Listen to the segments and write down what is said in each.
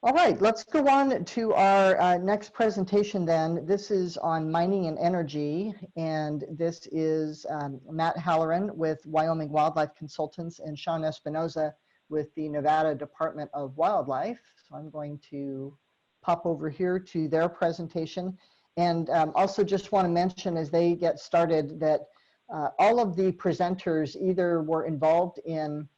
All right, let's go on to our next presentation then. This is on mining and energy, and this is Matt Holloran with Wyoming Wildlife Consultants and Shawn Espinosa with the Nevada Department of Wildlife. So I'm going to pop over here to their presentation. And also just want to mention as they get started that all of the presenters either were involved in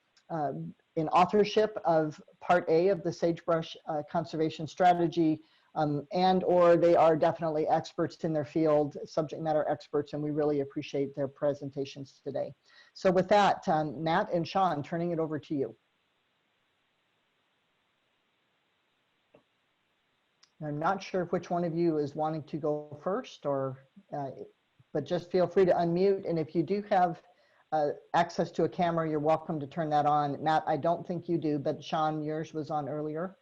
authorship of Part A of the Sagebrush Conservation Strategy, and or they are definitely experts in their field, subject matter experts, and we really appreciate their presentations today. So with that, Matt and Shawn, turning it over to you. I'm not sure which one of you is wanting to go first, or but just feel free to unmute, and if you do have access to a camera, you're welcome to turn that on. Matt, I don't think you do, but Shawn, yours was on earlier.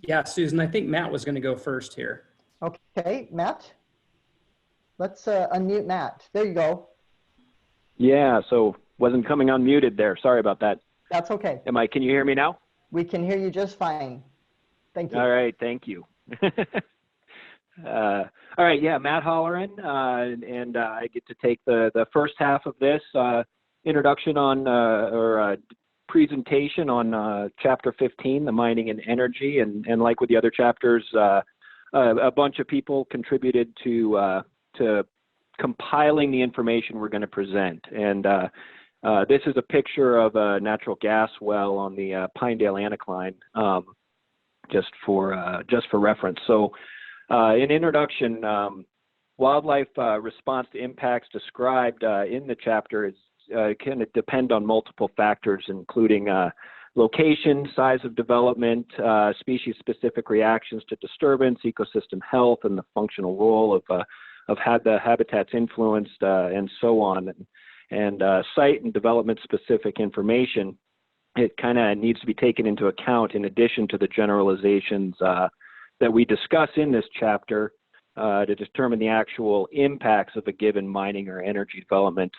Yeah, Susan, I think Matt was going to go first here. Okay, Matt. Let's unmute Matt. There you go. Yeah, so wasn't coming unmuted there. Sorry about that. That's okay. Can you hear me now? We can hear you just fine. Thank you. All right, thank you. All right, yeah, Matt Holloran, and I get to take the first half of this introduction on, presentation on Chapter 15, the mining and energy, and like with the other chapters, a bunch of people contributed to compiling the information we're going to present. And this is a picture of a natural gas well on the Pinedale Anticline, just for reference. So, in introduction, wildlife response to impacts described in the chapter is can depend on multiple factors, including location, size of development, species-specific reactions to disturbance, ecosystem health, and the functional role of the habitat's influenced, and so on. And site and development-specific information, it kind of needs to be taken into account in addition to the generalizations that we discuss in this chapter to determine the actual impacts of a given mining or energy development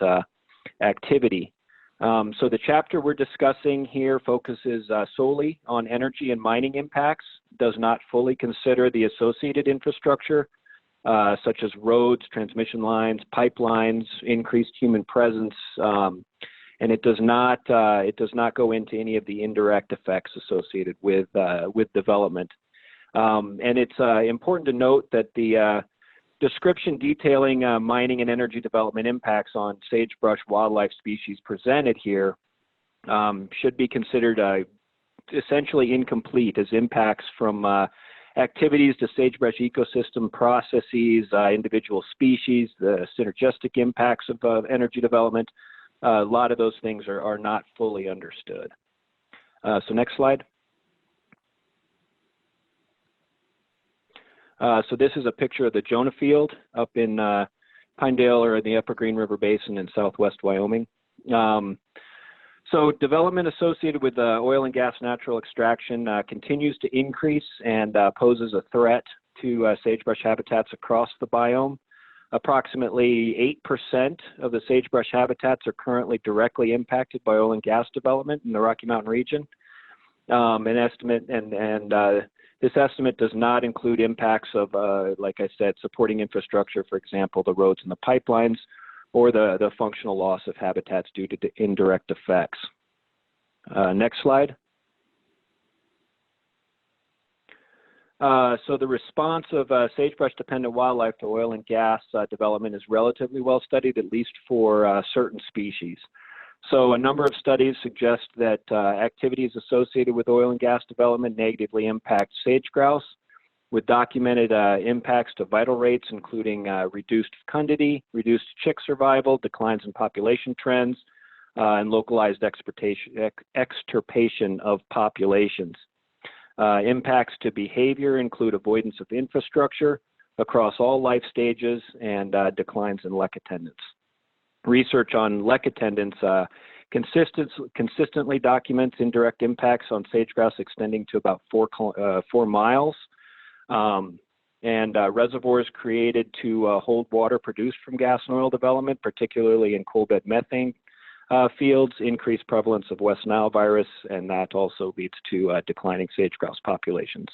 activity. So the chapter we're discussing here focuses solely on energy and mining impacts, does not fully consider the associated infrastructure, such as roads, transmission lines, pipelines, increased human presence, and it does not go into any of the indirect effects associated with development. And it's important to note that the description detailing mining and energy development impacts on sagebrush wildlife species presented here should be considered essentially incomplete, as impacts from activities to sagebrush ecosystem processes, individual species, the synergistic impacts of energy development. A lot of those things are not fully understood. So next slide. So this is a picture of the Jonah Field up in Pinedale, or in the Upper Green River Basin in southwest Wyoming. So development associated with oil and gas natural extraction continues to increase and poses a threat to sagebrush habitats across the biome. Approximately 8% of the sagebrush habitats are currently directly impacted by oil and gas development in the Rocky Mountain region. This estimate does not include impacts of, like I said, supporting infrastructure, for example, the roads and the pipelines, or the functional loss of habitats due to the indirect effects. Next slide. So the response of sagebrush-dependent wildlife to oil and gas development is relatively well studied, at least for certain species. So a number of studies suggest that activities associated with oil and gas development negatively impact sage grouse, with documented impacts to vital rates, including reduced fecundity, reduced chick survival, declines in population trends, and localized extirpation of populations. Impacts to behavior include avoidance of infrastructure across all life stages and declines in lek attendance. Research on lek attendance consistently documents indirect impacts on sage grouse extending to about 4 miles. and reservoirs created to hold water produced from gas and oil development, particularly in coal bed methane fields, increased prevalence of West Nile virus, and that also leads to declining sage-grouse populations.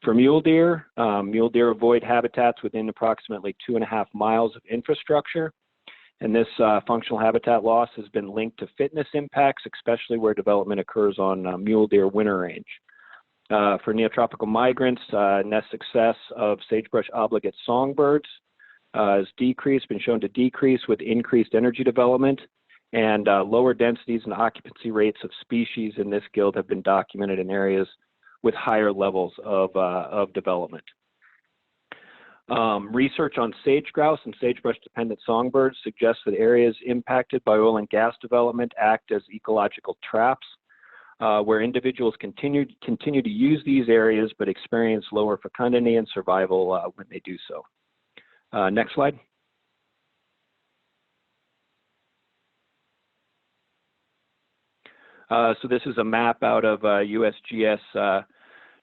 For mule deer avoid habitats within approximately 2.5 miles of infrastructure, and this functional habitat loss has been linked to fitness impacts, especially where development occurs on mule deer winter range. For neotropical migrants, nest success of sagebrush obligate songbirds has been shown to decrease with increased energy development, and lower densities and occupancy rates of species in this guild have been documented in areas with higher levels of development. Research on sage-grouse and sagebrush-dependent songbirds suggests that areas impacted by oil and gas development act as ecological traps, where individuals continue to use these areas but experience lower fecundity and survival when they do so. Next slide. So this is a map out of USGS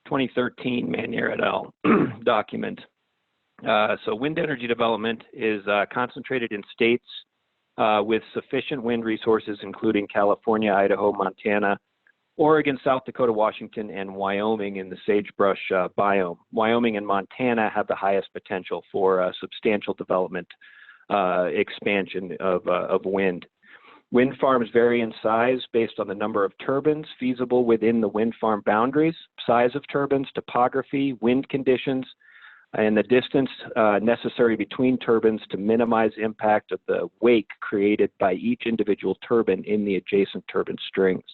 2013 Manier et al. Document. So wind energy development is concentrated in states with sufficient wind resources, including California, Idaho, Montana, Oregon, South Dakota, Washington, and Wyoming in the sagebrush biome. Wyoming and Montana have the highest potential for substantial development expansion of wind. Wind farms vary in size based on the number of turbines feasible within the wind farm boundaries, size of turbines, topography, wind conditions, and the distance necessary between turbines to minimize impact of the wake created by each individual turbine in the adjacent turbine strings.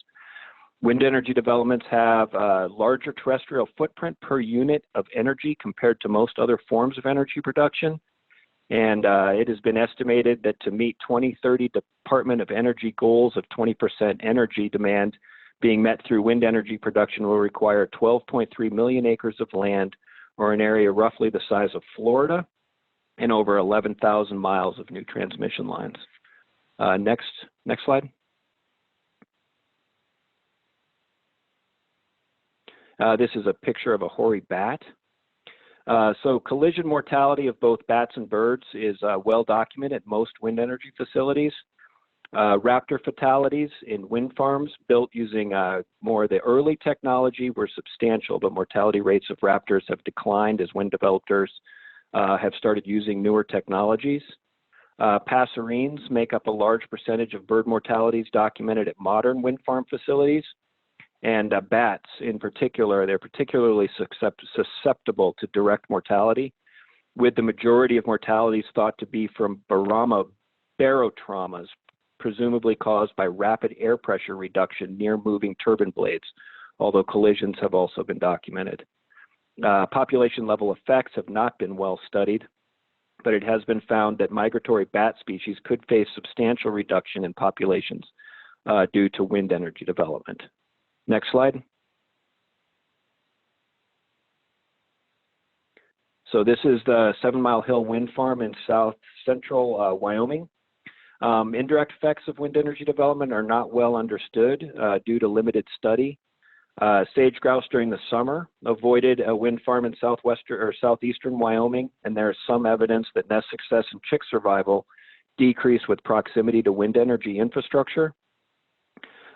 Wind energy developments have a larger terrestrial footprint per unit of energy compared to most other forms of energy production. And it has been estimated that to meet 2030 Department of Energy goals of 20% energy demand being met through wind energy production will require 12.3 million acres of land, or an area roughly the size of Florida, and over 11,000 miles of new transmission lines. Next slide. This is a picture of a hoary bat. So collision mortality of both bats and birds is well documented at most wind energy facilities. Raptor fatalities in wind farms built using more of the early technology were substantial, but mortality rates of raptors have declined as wind developers have started using newer technologies. Passerines make up a large percentage of bird mortalities documented at modern wind farm facilities. And bats in particular, they're particularly susceptible to direct mortality, with the majority of mortalities thought to be from barotraumas, presumably caused by rapid air pressure reduction near moving turbine blades, although collisions have also been documented. Population level effects have not been well studied, but it has been found that migratory bat species could face substantial reduction in populations due to wind energy development. Next slide. So this is the 7 Mile Hill Wind Farm in south central Wyoming. Indirect effects of wind energy development are not well understood due to limited study. Sage-grouse during the summer avoided a wind farm in southeastern Wyoming, and there is some evidence that nest success and chick survival decrease with proximity to wind energy infrastructure.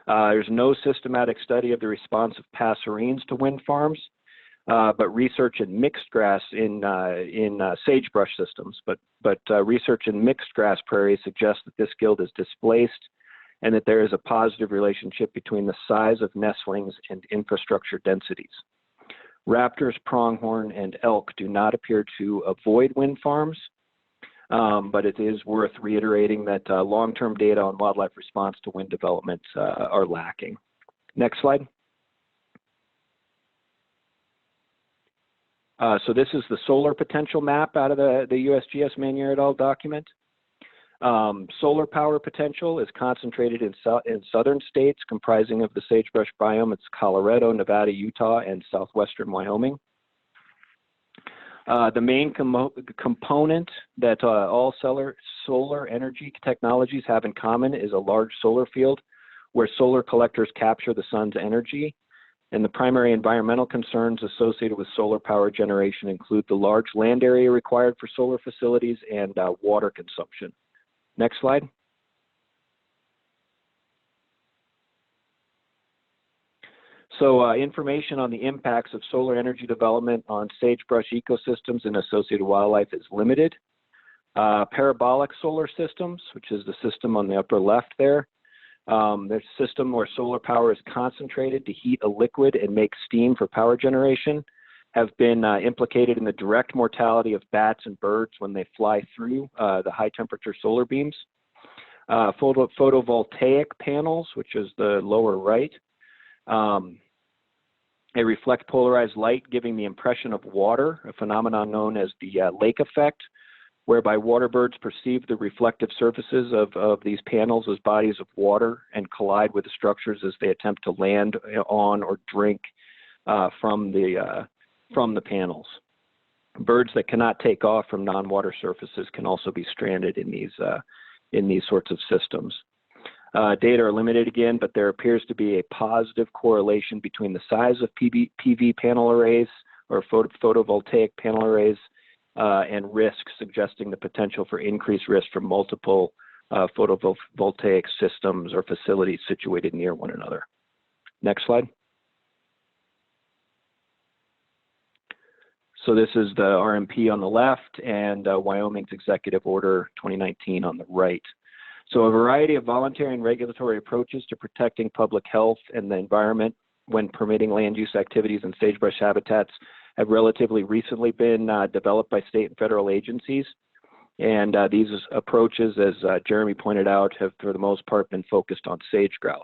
There's no systematic study of the response of passerines to wind farms, but research in mixed grass in sagebrush systems. But research in mixed grass prairies suggests that this guild is displaced, and that there is a positive relationship between the size of nestlings and infrastructure densities. Raptors, pronghorn, and elk do not appear to avoid wind farms. But it is worth reiterating that long-term data on wildlife response to wind development are lacking. Next slide. So this is the solar potential map out of the USGS Manier et al. Document. Solar power potential is concentrated in southern states comprising of the sagebrush biome. It's Colorado, Nevada, Utah, and southwestern Wyoming. The main component that all solar energy technologies have in common is a large solar field where solar collectors capture the sun's energy. And the primary environmental concerns associated with solar power generation include the large land area required for solar facilities and water consumption. Next slide. So information on the impacts of solar energy development on sagebrush ecosystems and associated wildlife is limited. Parabolic solar systems, which is the system on the upper left there, there's a system where solar power is concentrated to heat a liquid and make steam for power generation, have been implicated in the direct mortality of bats and birds when they fly through the high temperature solar beams. Photovoltaic panels, which is the lower right, they reflect polarized light, giving the impression of water, a phenomenon known as the lake effect, whereby water birds perceive the reflective surfaces of these panels as bodies of water and collide with the structures as they attempt to land on or drink from the panels. Birds that cannot take off from non-water surfaces can also be stranded in these sorts of systems. Data are limited again, but there appears to be a positive correlation between the size of PV panel arrays or photovoltaic panel arrays and risk, suggesting the potential for increased risk from multiple photovoltaic systems or facilities situated near one another. Next slide. So this is the RMP on the left and Wyoming's Executive Order 2019 on the right. So a variety of voluntary and regulatory approaches to protecting public health and the environment when permitting land use activities in sagebrush habitats have relatively recently been developed by state and federal agencies. And these approaches, as Jeremy pointed out, have for the most part been focused on sage grouse.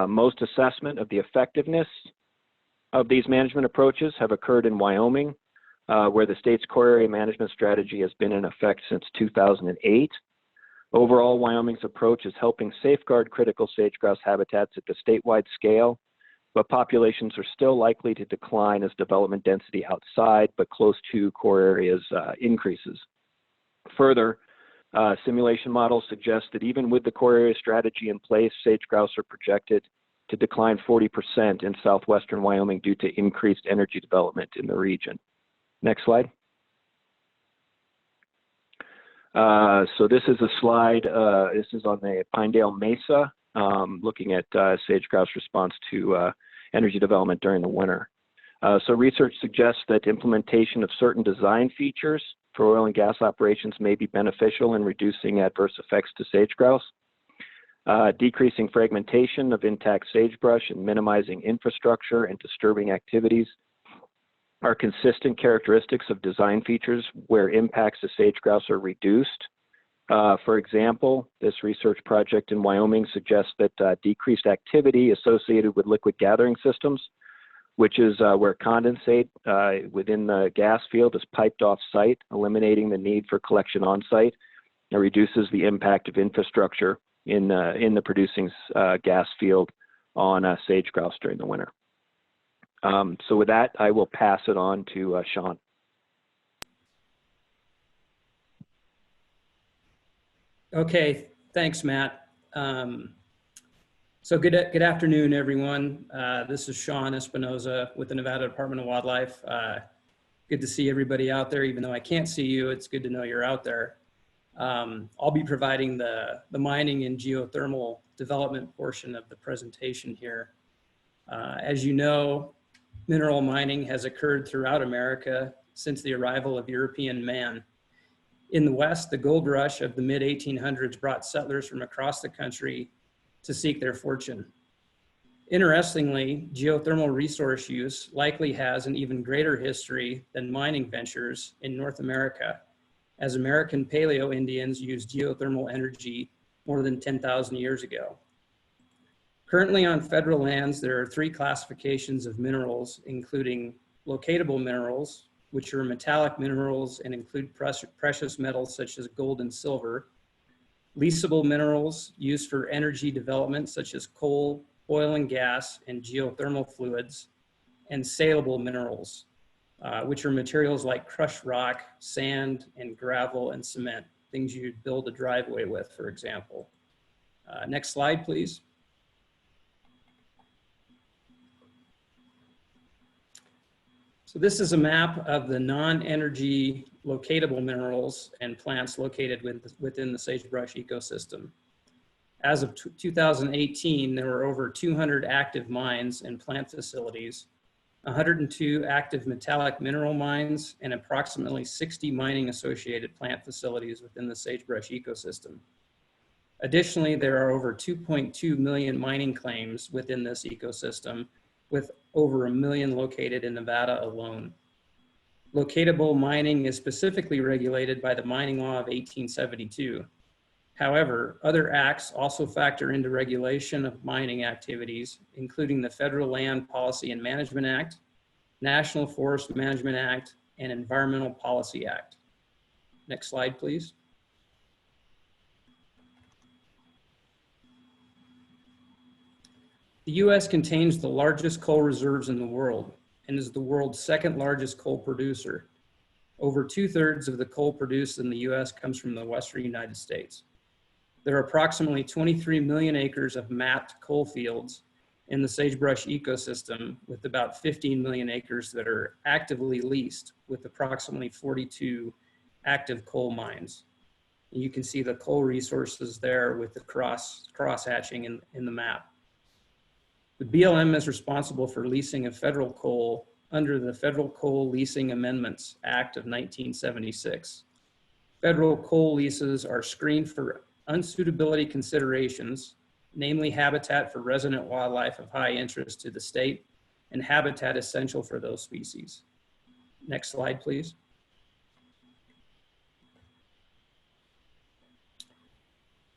Most assessment of the effectiveness of these management approaches have occurred in Wyoming, where the state's core area management strategy has been in effect since 2008. Overall, Wyoming's approach is helping safeguard critical sage-grouse habitats at the statewide scale, but populations are still likely to decline as development density outside but close to core areas increases. Further, simulation models suggest that even with the core area strategy in place, sage-grouse are projected to decline 40% in southwestern Wyoming due to increased energy development in the region. Next slide. So this is a slide, this is on the Pinedale Mesa, looking at sage-grouse response to energy development during the winter. So research suggests that implementation of certain design features for oil and gas operations may be beneficial in reducing adverse effects to sage-grouse. Decreasing fragmentation of intact sagebrush and minimizing infrastructure and disturbing activities are consistent characteristics of design features where impacts to sage-grouse are reduced. For example, this research project in Wyoming suggests that decreased activity associated with liquid gathering systems, which is where condensate within the gas field is piped off-site, eliminating the need for collection on-site, and reduces the impact of infrastructure in the producing gas field on sage-grouse during the winter. So with that, I will pass it on to Shawn. Okay, thanks, Matt. So good afternoon, everyone. This is Shawn Espinosa with the Nevada Department of Wildlife. Good to see everybody out there. Even though I can't see you, it's good to know you're out there. I'll be providing the mining and geothermal development portion of the presentation here. As you know, mineral mining has occurred throughout America since the arrival of European man. In the West, the gold rush of the mid-1800s brought settlers from across the country to seek their fortune. Interestingly, geothermal resource use likely has an even greater history than mining ventures in North America, as American Paleo Indians used geothermal energy more than 10,000 years ago. Currently on federal lands, there are 3 classifications of minerals, including locatable minerals, which are metallic minerals and include precious metals such as gold and silver, leasable minerals used for energy development such as coal, oil and gas, and geothermal fluids, and saleable minerals, which are materials like crushed rock, sand, and gravel and cement, things you'd build a driveway with, for example. Next slide, please. So this is a map of the non-energy locatable minerals and plants located within the sagebrush ecosystem. As of 2018, there were over 200 active mines and plant facilities, 102 active metallic mineral mines, and approximately 60 mining associated plant facilities within the sagebrush ecosystem. Additionally, there are over 2.2 million mining claims within this ecosystem, with over 1 million located in Nevada alone. Locatable mining is specifically regulated by the Mining Law of 1872. However, other acts also factor into regulation of mining activities, including the Federal Land Policy and Management Act, National Forest Management Act, and Environmental Policy Act. Next slide, please. The US contains the largest coal reserves in the world and is the world's second largest coal producer. Over 2/3 of the coal produced in the US comes from the Western United States. There are approximately 23 million acres of mapped coal fields in the sagebrush ecosystem, with about 15 million acres that are actively leased, with approximately 42 active coal mines. And you can see the coal resources there with the cross-hatching in the map. The BLM is responsible for leasing of federal coal under the Federal Coal Leasing Amendments Act of 1976. Federal coal leases are screened for unsuitability considerations, namely habitat for resident wildlife of high interest to the state and habitat essential for those species. Next slide, please.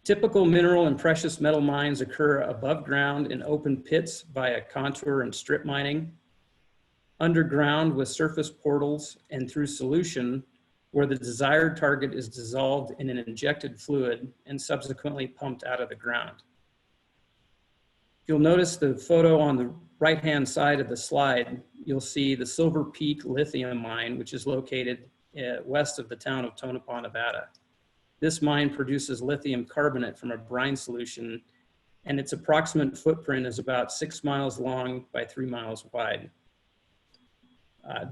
Typical mineral and precious metal mines occur above ground in open pits via contour and strip mining, underground with surface portals, and through solution where the desired target is dissolved in an injected fluid and subsequently pumped out of the ground. You'll notice the photo on the right-hand side of the slide. You'll see the Silver Peak lithium mine, which is located west of the town of Tonopah, Nevada. This mine produces lithium carbonate from a brine solution, and its approximate footprint is about 6 miles long by 3 miles wide.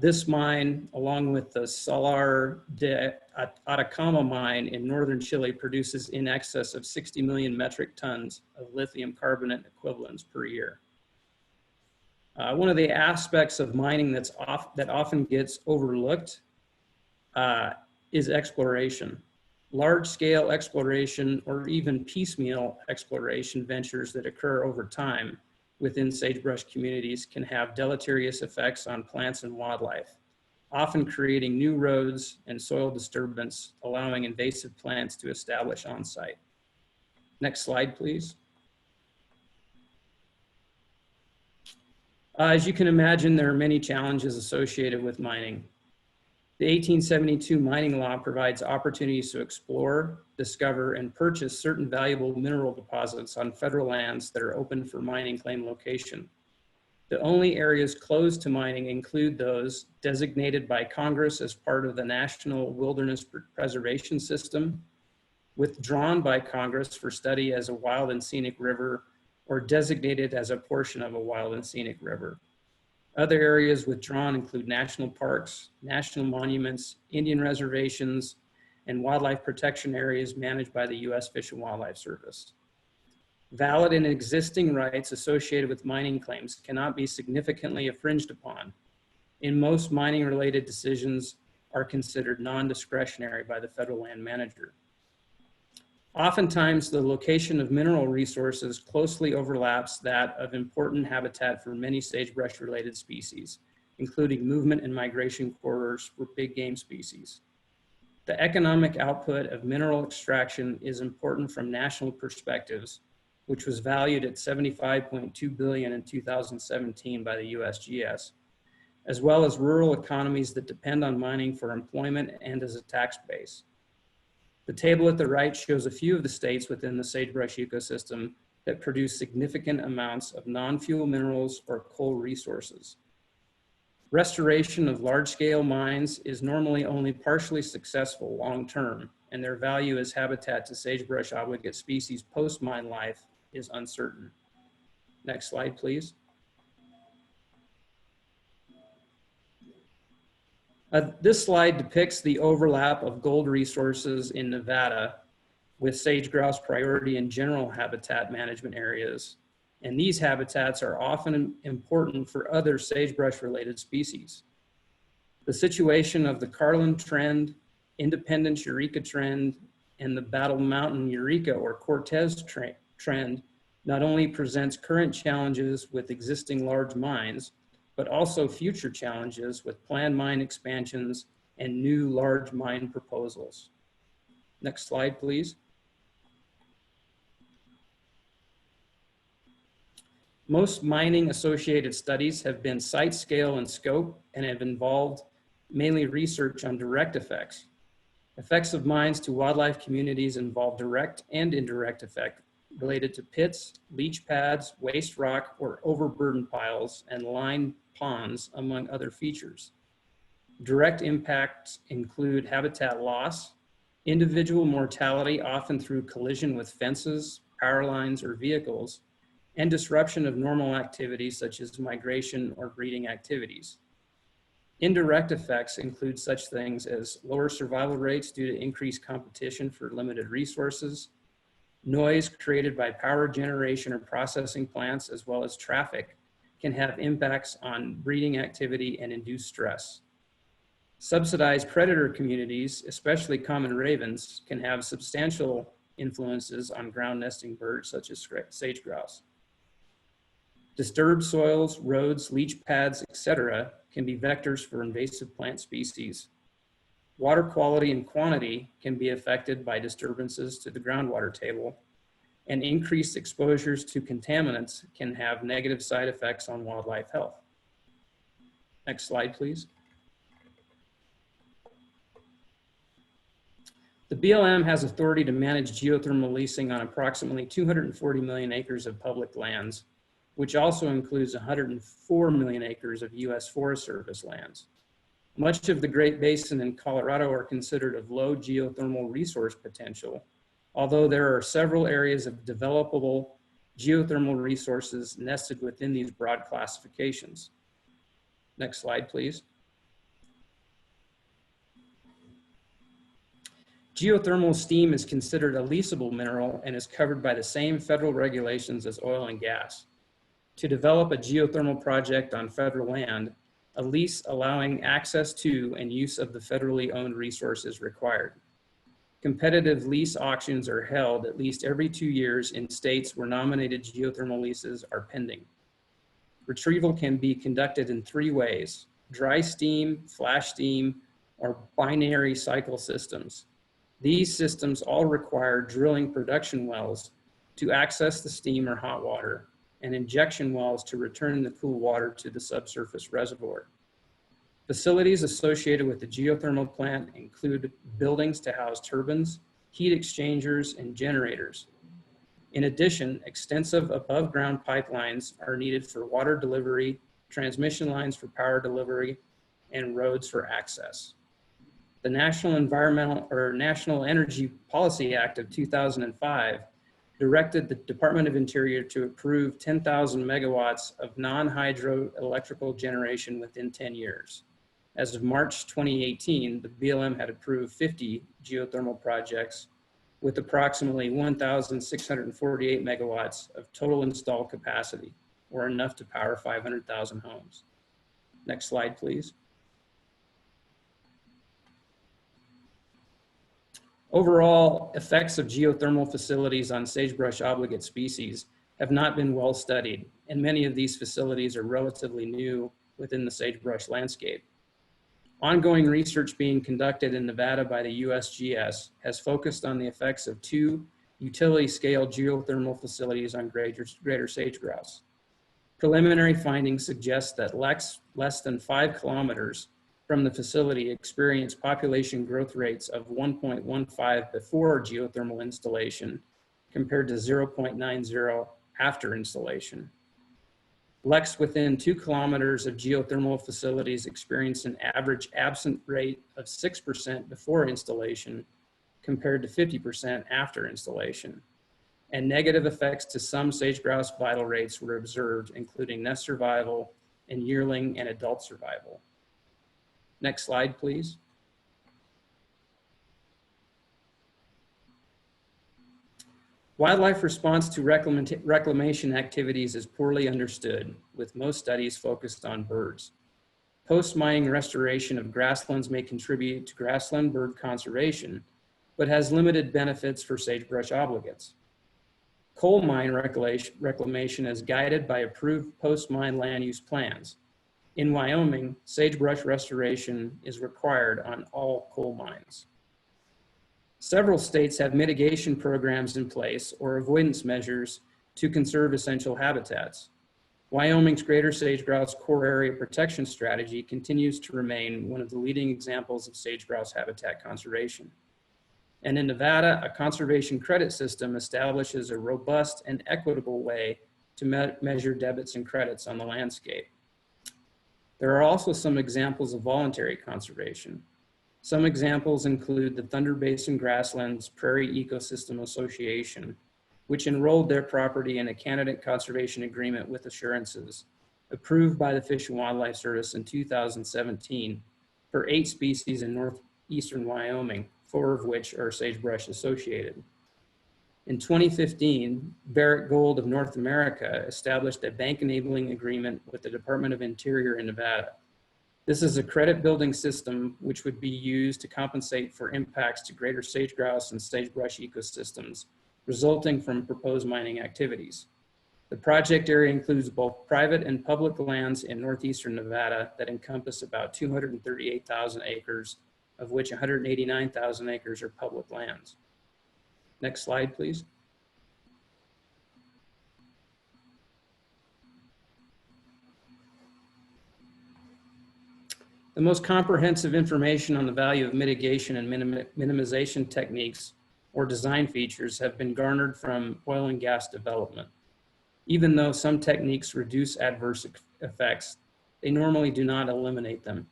This mine, along with the Salar de Atacama mine in northern Chile, produces in excess of 60 million metric tons of lithium carbonate equivalents per year. One of the aspects of mining that often gets overlooked is exploration. Large-scale exploration or even piecemeal exploration ventures that occur over time within sagebrush communities can have deleterious effects on plants and wildlife, often creating new roads and soil disturbance, allowing invasive plants to establish on site. Next slide, please. As you can imagine, there are many challenges associated with mining. The 1872 mining law provides opportunities to explore, discover, and purchase certain valuable mineral deposits on federal lands that are open for mining claim location. The only areas closed to mining include those designated by Congress as part of the National Wilderness Preservation System, withdrawn by Congress for study as a wild and scenic river, or designated as a portion of a wild and scenic river. Other areas withdrawn include national parks, national monuments, Indian reservations, and wildlife protection areas managed by the U.S. Fish and Wildlife Service. Valid and existing rights associated with mining claims cannot be significantly infringed upon. In most mining-related decisions are considered non-discretionary by the federal land manager. Oftentimes, the location of mineral resources closely overlaps that of important habitat for many sagebrush-related species, including movement and migration corridors for big game species. The economic output of mineral extraction is important from national perspectives, which was valued at $75.2 billion in 2017 by the USGS, as well as rural economies that depend on mining for employment and as a tax base. The table at the right shows a few of the states within the sagebrush ecosystem that produce significant amounts of non-fuel minerals or coal resources. Restoration of large-scale mines is normally only partially successful long-term, and their value as habitat to sagebrush obligate species post-mine life is uncertain. Next slide, please. This slide depicts the overlap of gold resources in Nevada with sage-grouse priority and general habitat management areas. And these habitats are often important for other sagebrush-related species. The situation of the Carlin Trend, Independence Eureka Trend, and the Battle Mountain Eureka or Cortez Trend not only presents current challenges with existing large mines, but also future challenges with planned mine expansions and new large mine proposals. Next slide, please. Most mining associated studies have been site scale and scope and have involved mainly research on direct effects. Effects of mines to wildlife communities involve direct and indirect effect related to pits, leach pads, waste rock, or overburden piles and lined ponds, among other features. Direct impacts include habitat loss, individual mortality, often through collision with fences, power lines, or vehicles, and disruption of normal activities such as migration or breeding activities. Indirect effects include such things as lower survival rates due to increased competition for limited resources, noise created by power generation or processing plants, as well as traffic, can have impacts on breeding activity and induce stress. Subsidized predator communities, especially common ravens, can have substantial influences on ground nesting birds such as sage grouse. Disturbed soils, roads, leach pads, etc., can be vectors for invasive plant species. Water quality and quantity can be affected by disturbances to the groundwater table, and increased exposures to contaminants can have negative side effects on wildlife health. Next slide, please. The BLM has authority to manage geothermal leasing on approximately 240 million acres of public lands, which also includes 104 million acres of U.S. Forest Service lands. Much of the Great Basin in Colorado are considered of low geothermal resource potential, although there are several areas of developable geothermal resources nested within these broad classifications. Next slide, please. Geothermal steam is considered a leasable mineral and is covered by the same federal regulations as oil and gas. To develop a geothermal project on federal land, a lease allowing access to and use of the federally owned resource is required. Competitive lease auctions are held at least every 2 years in states where nominated geothermal leases are pending. Retrieval can be conducted in 3 ways: dry steam, flash steam, or binary cycle systems. These systems all require drilling production wells to access the steam or hot water, and injection wells to return the cool water to the subsurface reservoir. Facilities associated with the geothermal plant include buildings to house turbines, heat exchangers, and generators. In addition, extensive above-ground pipelines are needed for water delivery, transmission lines for power delivery, and roads for access. The National Energy Policy Act of 2005 directed the Department of Interior to approve 10,000 megawatts of non-hydro electrical generation within 10 years. As of March 2018, the BLM had approved 50 geothermal projects with approximately 1,648 megawatts of total installed capacity, or enough to power 500,000 homes. Next slide, please. Overall, effects of geothermal facilities on sagebrush obligate species have not been well studied, and many of these facilities are relatively new within the sagebrush landscape. Ongoing research being conducted in Nevada by the USGS has focused on the effects of 2 utility-scale geothermal facilities on greater sage-grouse. Preliminary findings suggest that less than 5 kilometers from the facility experienced population growth rates of 1.15 before geothermal installation compared to 0.90 after installation. Leks within 2 kilometers of geothermal facilities experienced an average absent rate of 6% before installation compared to 50% after installation. And negative effects to some sage-grouse vital rates were observed, including nest survival and yearling and adult survival. Next slide, please. Wildlife response to reclamation activities is poorly understood, with most studies focused on birds. Post-mining restoration of grasslands may contribute to grassland bird conservation, but has limited benefits for sagebrush obligates. Coal mine reclamation is guided by approved post-mine land use plans. In Wyoming, sagebrush restoration is required on all coal mines. Several states have mitigation programs in place or avoidance measures to conserve essential habitats. Wyoming's Greater Sage-Grouse Core Area Protection Strategy continues to remain one of the leading examples of sage-grouse habitat conservation. And in Nevada, a conservation credit system establishes a robust and equitable way to measure debits and credits on the landscape. There are also some examples of voluntary conservation. Some examples include the Thunder Basin Grasslands Prairie Ecosystem Association, which enrolled their property in a candidate conservation agreement with assurances, approved by the Fish and Wildlife Service in 2017 for 8 species in northeastern Wyoming, 4 of which are sagebrush associated. In 2015, Barrick Gold of North America established a bank enabling agreement with the Department of Interior in Nevada. This is a credit building system which would be used to compensate for impacts to greater sage-grouse and sagebrush ecosystems resulting from proposed mining activities. The project area includes both private and public lands in northeastern Nevada that encompass about 238,000 acres, of which 189,000 acres are public lands. Next slide, please. The most comprehensive information on the value of mitigation and minimization techniques or design features have been garnered from oil and gas development. Even though some techniques reduce adverse effects, they normally do not eliminate them.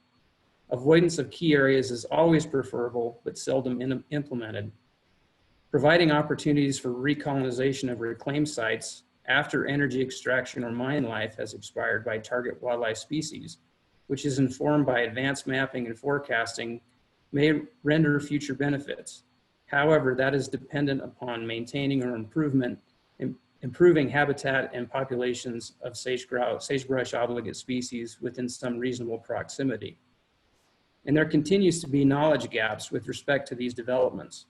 Avoidance of key areas is always preferable, but seldom implemented. Providing opportunities for recolonization of reclaimed sites after energy extraction or mine life has expired by target wildlife species, which is informed by advanced mapping and forecasting, may render future benefits. However, that is dependent upon maintaining or improving habitat and populations of sagebrush obligate species within some reasonable proximity. And there continues to be knowledge gaps with respect to these developments.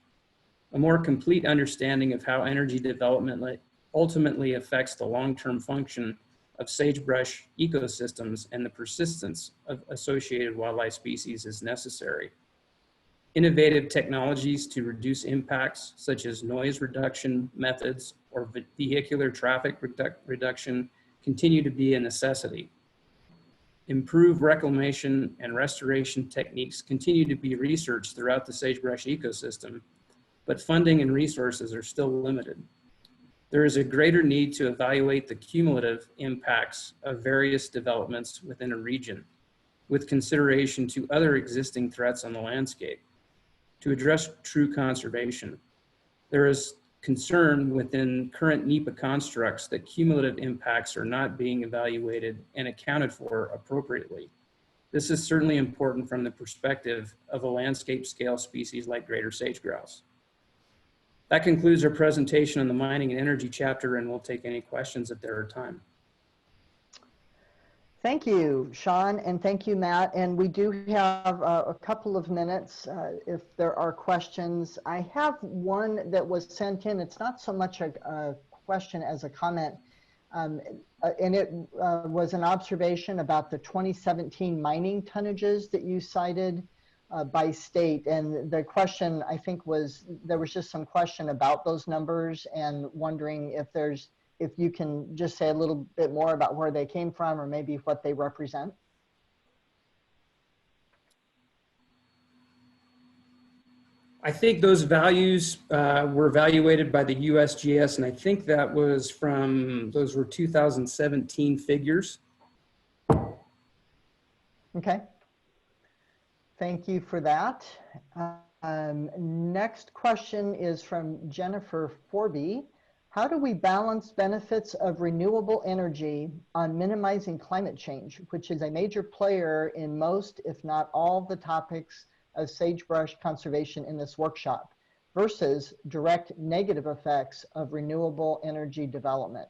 A more complete understanding of how energy development ultimately affects the long-term function of sagebrush ecosystems and the persistence of associated wildlife species is necessary. Innovative technologies to reduce impacts, such as noise reduction methods or vehicular traffic reduction, continue to be a necessity. Improved reclamation and restoration techniques continue to be researched throughout the sagebrush ecosystem, but funding and resources are still limited. There is a greater need to evaluate the cumulative impacts of various developments within a region, with consideration to other existing threats on the landscape. To address true conservation, there is concern within current NEPA constructs that cumulative impacts are not being evaluated and accounted for appropriately. This is certainly important from the perspective of a landscape scale species like greater sage-grouse. That concludes our presentation on the mining and energy chapter, and we'll take any questions if there are time. Thank you, Shawn, and thank you, Matt. And we do have a couple of minutes if there are questions. I have one that was sent in. It's not so much a question as a comment, and it was an observation about the 2017 mining tonnages that you cited by state. And the question, I think, was there was just some question about those numbers and wondering if you can just say a little bit more about where they came from or maybe what they represent. I think those values were evaluated by the USGS, and I think that was those were 2017 figures. Okay. Thank you for that. Next question is from Jennifer Forby. How do we balance benefits of renewable energy on minimizing climate change, which is a major player in most, if not all, the topics of sagebrush conservation in this workshop, versus direct negative effects of renewable energy development?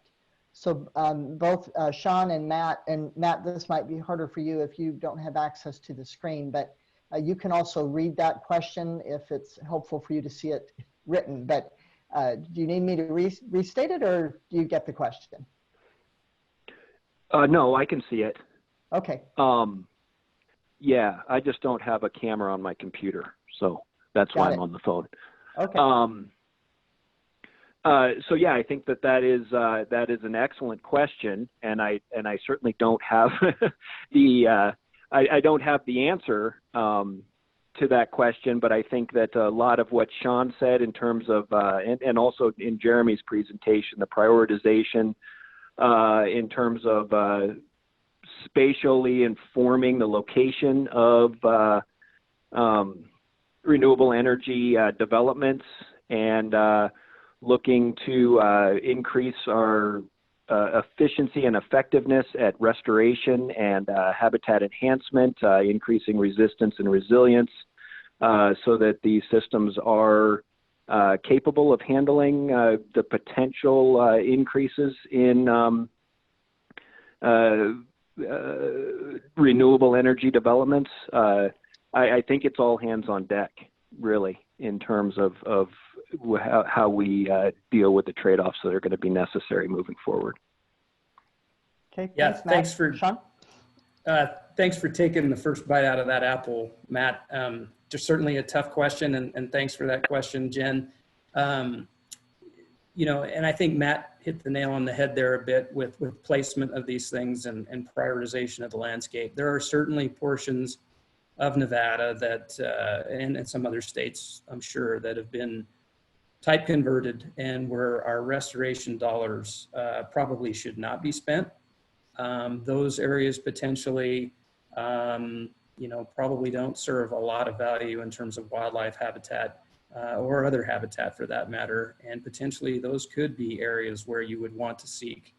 So both Shawn and Matt, this might be harder for you if you don't have access to the screen, but you can also read that question if it's helpful for you to see it written. But do you need me to restate it, or do you get the question? No, I can see it. Okay. Yeah, I just don't have a camera on my computer, so that's why I'm on the phone. Okay. So yeah, I think that is an excellent question, and I certainly don't have I don't have the answer to that question, but I think that a lot of what Shawn said in terms of, and also in Jeremy's presentation, the prioritization in terms of spatially informing the location of renewable energy developments and looking to increase our efficiency and effectiveness at restoration and habitat enhancement, increasing resistance and resilience, so that these systems are capable of handling the potential increases in renewable energy developments. I think it's all hands on deck, really, in terms of how we deal with the trade-offs that are going to be necessary moving forward. Okay. Yeah, thanks Shawn. Thanks for taking the first bite out of that apple, Matt. Just certainly a tough question, and thanks for that question, Jen. You know, and I think Matt hit the nail on the head there a bit with placement of these things and prioritization of the landscape. There are certainly portions of Nevada that, and some other states, I'm sure, that have been type converted and where our restoration dollars probably should not be spent. Those areas potentially, you know, probably don't serve a lot of value in terms of wildlife habitat or other habitat for that matter. And potentially those could be areas where you would want to seek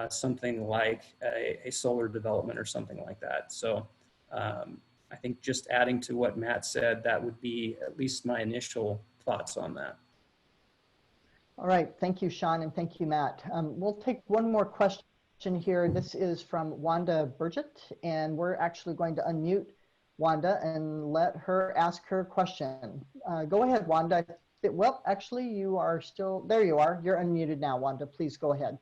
something like a solar development or something like that. So I think just adding to what Matt said, that would be at least my initial thoughts on that. All right, thank you, Shawn, and thank you, Matt. We'll take one more question here. This is from Wanda Burgett, and we're actually going to unmute Wanda and let her ask her question. Go ahead, Wanda. Well, actually, you are still, there you are. You're unmuted now, Wanda. Please go ahead.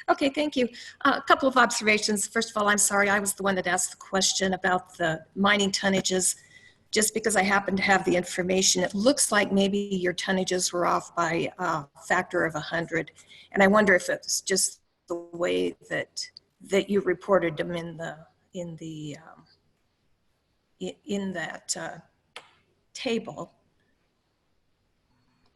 Okay, thank you. A couple of observations. First of all, I'm sorry, I was the one that asked the question about the mining tonnages. Just because I happen to have the information, it looks like maybe your tonnages were off by a factor of 100. And I wonder if it's just the way that you reported them in that table.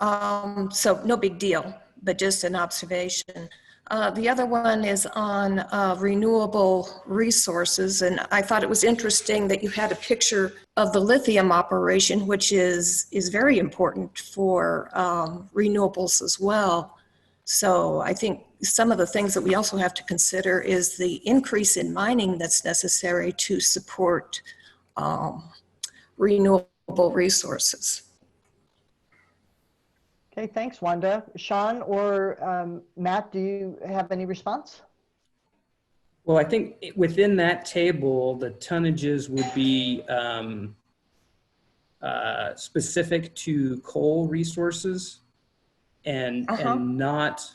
So no big deal, but just an observation. The other one is on renewable resources, and I thought it was interesting that you had a picture of the lithium operation, which is very important for renewables as well. So I think some of the things that we also have to consider is the increase in mining that's necessary to support renewable resources. Okay, thanks, Wanda. Shawn or Matt, do you have any response? Well, I think within that table, the tonnages would be specific to coal resources and not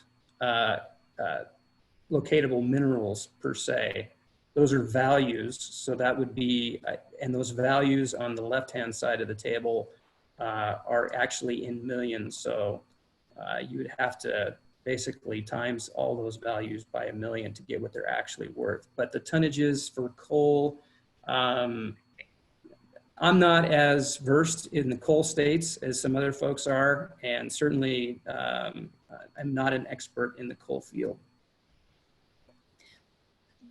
locatable minerals per se. Those are values, so that would be, and those values on the left-hand side of the table are actually in millions. So you would have to basically times all those values by 1 million to get what they're actually worth. But the tonnages for coal, I'm not as versed in the coal states as some other folks are, and certainly I'm not an expert in the coal field.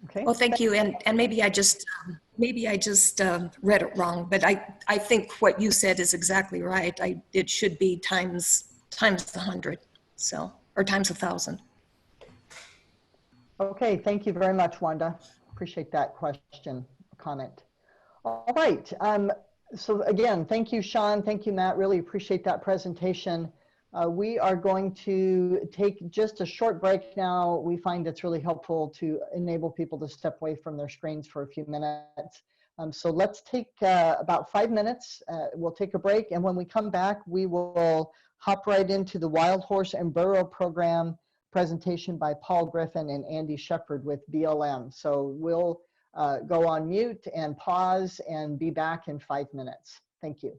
Okay. Well, thank you. And maybe I just read it wrong, but I think what you said is exactly right. It should be times 100. So, or times 1,000. Okay, thank you very much, Wanda. Appreciate that question, comment. All right, so again, thank you, Shawn. Thank you, Matt. Really appreciate that presentation. We are going to take just a short break now. We find it's really helpful to enable people to step away from their screens for a few minutes. So let's take about 5 minutes. We'll take a break, and when we come back, we will hop right into the Wild Horse and Burro program presentation by Paul Griffin and Andy Shepard with BLM. So we'll go on mute and pause and be back in 5 minutes. Thank you.